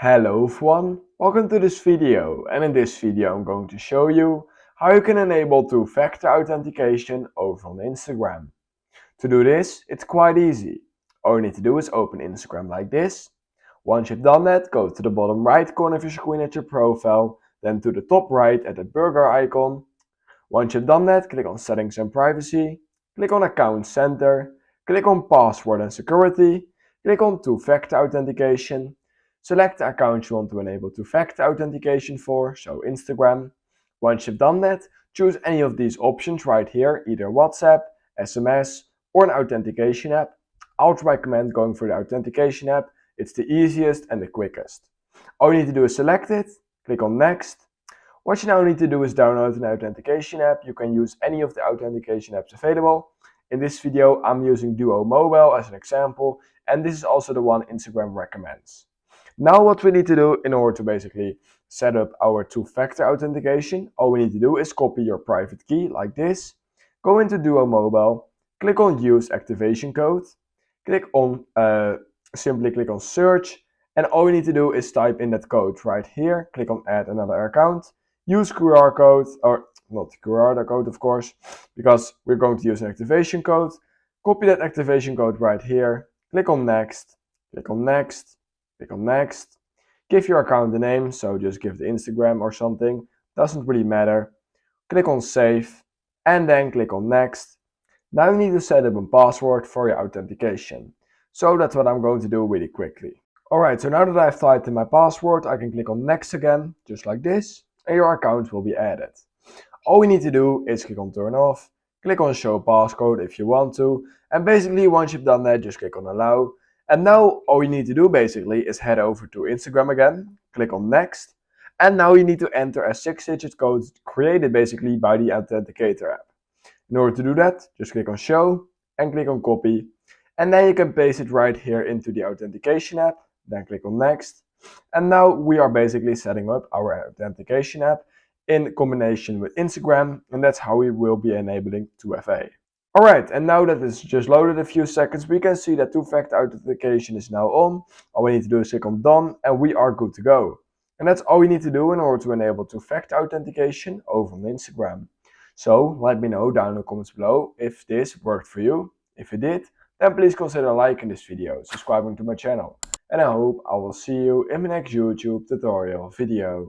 Hello everyone, welcome to this video, and in this video I'm going to show you how you can enable two-factor authentication over on Instagram. To do this, it's quite easy. All you need to do is open Instagram like this. Once you've done that, go to the bottom right corner of your screen at your profile, then to the top right at the burger icon. Once you've done that, click on Settings and Privacy, click on Account Center, click on Password and Security, click on Two-Factor Authentication, select the account you want to enable two-factor authentication for, so Instagram. Once you've done that, choose any of these options right here, either WhatsApp, SMS, or an authentication app. I would recommend going for the authentication app, it's the easiest and the quickest. All you need to do is select it, click on Next. What you now need to do is download an authentication app. You can use any of the authentication apps available. In this video, I'm using Duo Mobile as an example, and this is also the one Instagram recommends. Now what we need to do in order to basically set up our two-factor authentication, all we need to do is copy your private key like this, go into Duo Mobile, click on Use Activation Code, simply click on Search, and all you need to do is type in that code right here, click on Add Another Account, use QR code, or not QR code of course, because we're going to use an activation code. Copy that activation code right here, click on Next, click on Next, click on Next. Give your account a name, so just give the Instagram or something, doesn't really matter. Click on Save, and then click on Next. Now you need to set up a password for your authentication. So that's what I'm going to do really quickly. Alright, so now that I've typed in my password, I can click on Next again, just like this, and your account will be added. All we need to do is click on Turn Off, click on Show Passcode if you want to, and basically once you've done that, just click on Allow. And now all you need to do basically is head over to Instagram again, click on Next, and now you need to enter a 6-digit code created basically by the Authenticator app. In order to do that, just click on Show and click on Copy, and then you can paste it right here into the Authentication app, then click on Next. And now we are basically setting up our authentication app in combination with Instagram, and that's how we will be enabling 2FA. Alright, and now that it's just loaded a few seconds, we can see that two-factor authentication is now on. All we need to do is click on Done, and we are good to go. And that's all we need to do in order to enable two-factor authentication over on Instagram. So let me know down in the comments below if this worked for you. If it did, then please consider liking this video, subscribing to my channel, and I hope I will see you in my next YouTube tutorial video.